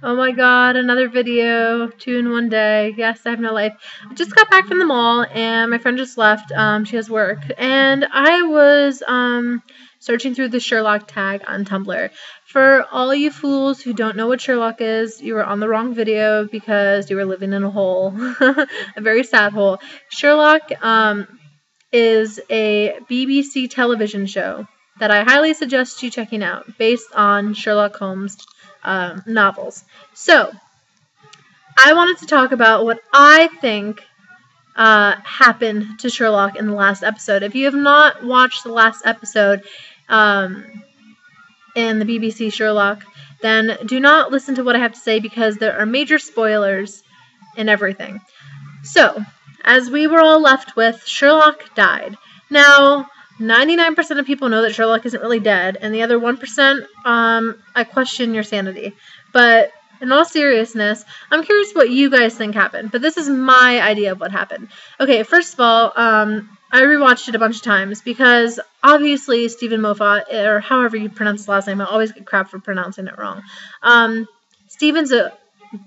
Oh my god, another video, 2 in 1 day. Yes, I have no life. I just got back from the mall and my friend just left. She has work. And I was searching through the Sherlock tag on Tumblr. For all you fools who don't know what Sherlock is, you were on the wrong video because you were living in a hole. A very sad hole. Sherlock is a BBC television show that I highly suggest you checking out, based on Sherlock Holmes novels. So, I wanted to talk about what I think happened to Sherlock in the last episode. If you have not watched the last episode in the BBC Sherlock, then do not listen to what I have to say because there are major spoilers in everything. So, as we were all left with, Sherlock died. Now, 99% of people know that Sherlock isn't really dead, and the other 1%, I question your sanity. But in all seriousness, I'm curious what you guys think happened, but this is my idea of what happened. Okay, first of all, I rewatched it a bunch of times because obviously Stephen Moffat, or however you pronounce his last name, I always get crap for pronouncing it wrong. Stephen's a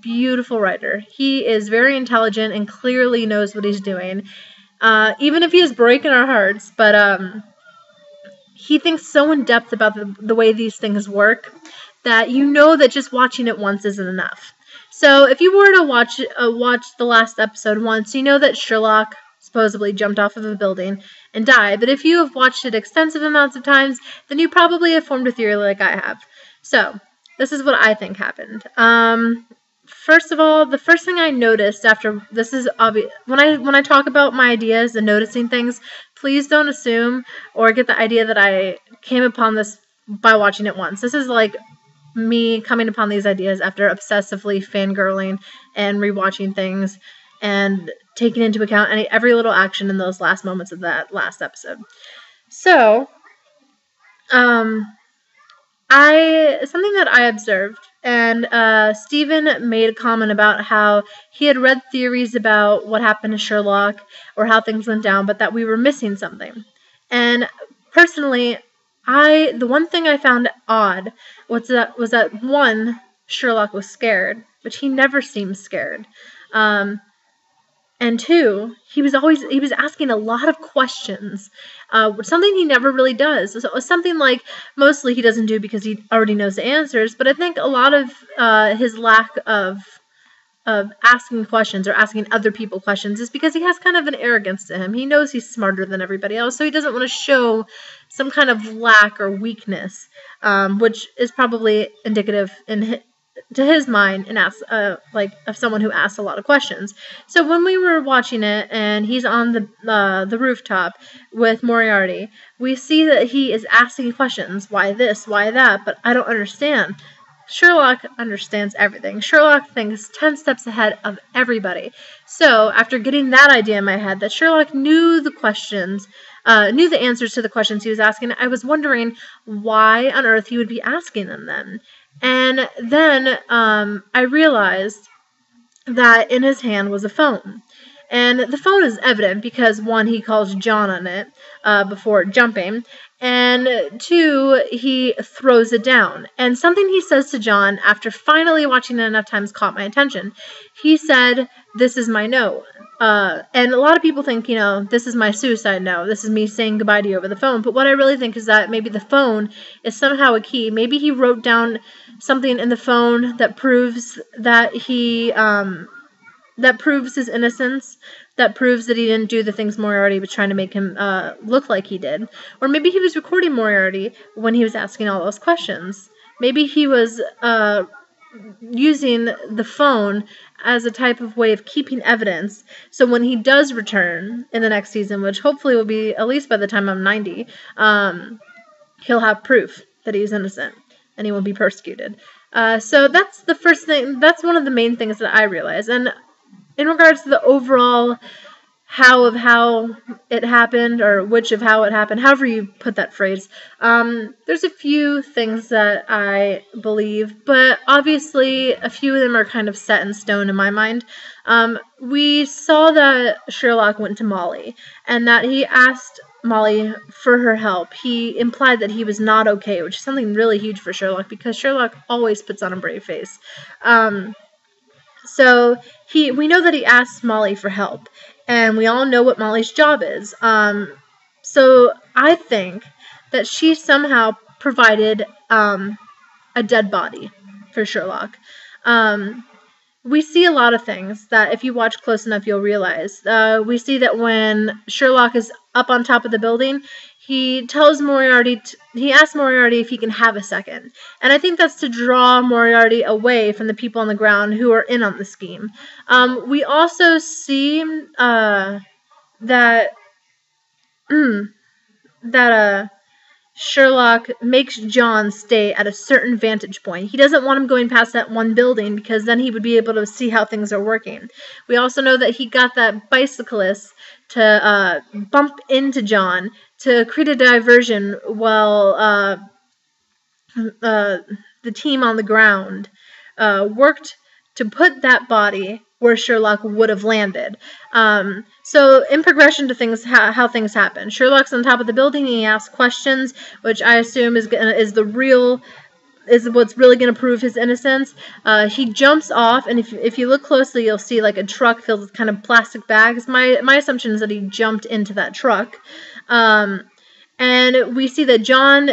beautiful writer. He is very intelligent and clearly knows what he's doing. Even if he is breaking our hearts, but he thinks so in depth about the way these things work that you know that just watching it once isn't enough. So if you were to watch the last episode once, you know that Sherlock supposedly jumped off of a building and died. But if you have watched it extensive amounts of times, then you probably have formed a theory like I have. So this is what I think happened. First of all, the first thing I noticed after this is obvious when I talk about my ideas and noticing things, please don't assume or get the idea that I came upon this by watching it once. This is like me coming upon these ideas after obsessively fangirling and rewatching things and taking into account every little action in those last moments of that last episode. So, something that I observed, and Stephen made a comment about how he had read theories about what happened to Sherlock or how things went down, but that we were missing something. And personally, the one thing I found odd was that one, Sherlock was scared, which he never seems scared. And two, he was asking a lot of questions, something he never really does. So it was something like mostly he doesn't do because he already knows the answers, but I think a lot of his lack of asking questions or asking other people questions is because he has kind of an arrogance to him. He knows he's smarter than everybody else, so he doesn't want to show some kind of lack or weakness, which is probably indicative to his mind and of someone who asks a lot of questions. So when we were watching it and he's on the rooftop with Moriarty, we see that he is asking questions. Why this? Why that? But I don't understand. Sherlock understands everything. Sherlock thinks 10 steps ahead of everybody. So after getting that idea in my head that Sherlock knew the questions, knew the answers to the questions he was asking, I was wondering why on earth he would be asking them then. And then I realized that in his hand was a phone. And the phone is evident because, one, he calls John on it before jumping, and two, he throws it down. And something he says to John after finally watching it enough times caught my attention. He said, "This is my note." And a lot of people think, this is my suicide note. This is me saying goodbye to you over the phone. But what I really think is that maybe the phone is somehow a key. Maybe he wrote down something in the phone that proves that that proves his innocence, that proves that he didn't do the things Moriarty was trying to make him look like he did. Or maybe he was recording Moriarty when he was asking all those questions. Maybe he was using the phone as a type of way of keeping evidence, so when he does return in the next season, which hopefully will be at least by the time I'm 90, he'll have proof that he's innocent and he won't be persecuted. So that's the first thing. That's one of the main things that I realized. And in regards to the overall how it happened, or which of how it happened, however you put that phrase, there's a few things that I believe, but obviously a few of them are kind of set in stone in my mind. We saw that Sherlock went to Molly, and that he asked Molly for her help. He implied that he was not okay, which is something really huge for Sherlock because Sherlock always puts on a brave face. So we know that he asked Molly for help, and we all know what Molly's job is. So I think that she somehow provided a dead body for Sherlock. We see a lot of things that if you watch close enough, you'll realize. We see that when Sherlock is up on top of the building, he tells Moriarty, he asks Moriarty if he can have a second. And I think that's to draw Moriarty away from the people on the ground who are in on the scheme. We also see that that Sherlock makes John stay at a certain vantage point. He doesn't want him going past that one building because then he would be able to see how things are working. We also know that he got that bicyclist to bump into John to create a diversion while the team on the ground worked to put that body where Sherlock would have landed. So in progression to things, how things happen. Sherlock's on top of the building. He asks questions, which I assume is what's really going to prove his innocence. He jumps off, and if you look closely, you'll see like a truck filled with kind of plastic bags. My assumption is that he jumped into that truck. And we see that John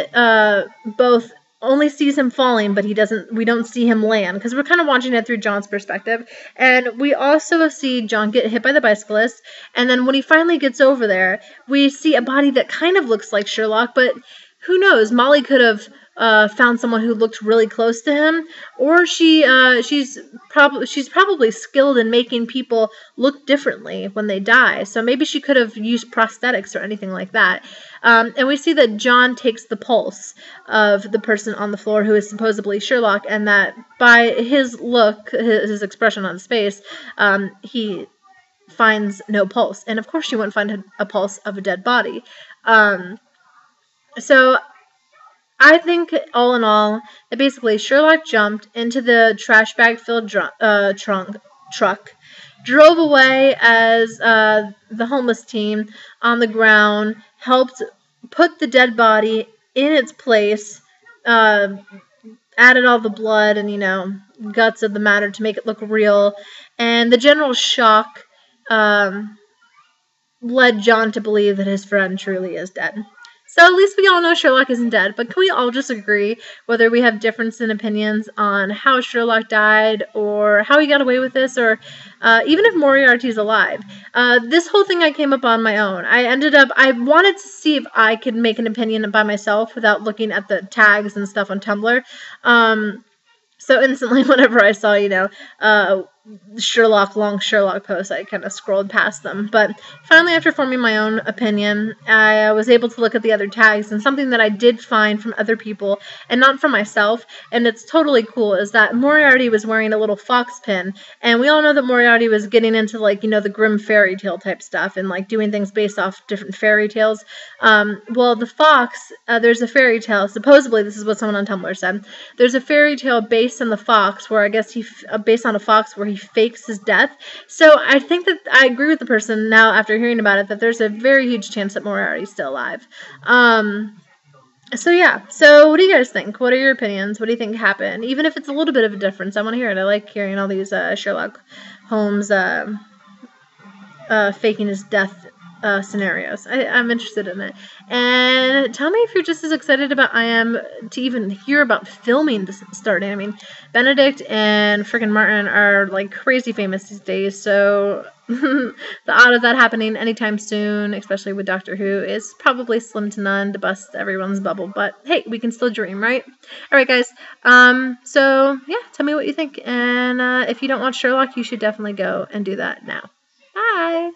both only sees him falling, but we don't see him land because we're kind of watching it through John's perspective. And we also see John get hit by the bicyclist, and then when he finally gets over there, we see a body that kind of looks like Sherlock, but who knows? Molly could have found someone who looked really close to him, or she's probably skilled in making people look differently when they die. So maybe she could have used prosthetics or anything like that. And we see that John takes the pulse of the person on the floor who is supposedly Sherlock, and that by his look, his expression on his face, he finds no pulse. And of course, she wouldn't find a pulse of a dead body. So I think, all in all, that basically Sherlock jumped into the trash bag filled truck, drove away as the homeless team on the ground helped put the dead body in its place, added all the blood and guts of the matter to make it look real, and the general shock led John to believe that his friend truly is dead. So at least we all know Sherlock isn't dead, but can we all just agree, whether we have difference in opinions on how Sherlock died or how he got away with this, or even if Moriarty's alive? This whole thing I came up on my own. I wanted to see if I could make an opinion by myself without looking at the tags and stuff on Tumblr. So instantly, whenever I saw, long Sherlock posts, I kind of scrolled past them. But finally, after forming my own opinion, I was able to look at the other tags, and something that I did find from other people, and not from myself, and it's totally cool, is that Moriarty was wearing a little fox pin, and we all know that Moriarty was getting into, the grim fairy tale type stuff, and, doing things based off different fairy tales. Well, the fox, there's a fairy tale, supposedly, this is what someone on Tumblr said, there's a fairy tale based on the fox, where I guess based on a fox where he fakes his death. So I think that I agree with the person now after hearing about it that there's a very huge chance that Moriarty's still alive. So yeah. So what do you guys think? What are your opinions? What do you think happened? Even if it's a little bit of a difference, I want to hear it. I like hearing all these Sherlock Holmes faking his death scenarios. I'm interested in it. And tell me if you're just as excited about I am to even hear about filming this starting. I mean, Benedict and friggin' Martin are crazy famous these days, so the odd of that happening anytime soon, especially with Doctor Who, is probably slim to none to bust everyone's bubble. But hey, we can still dream, right? Alright guys, so yeah, tell me what you think. And if you don't watch Sherlock, you should definitely go and do that now. Bye!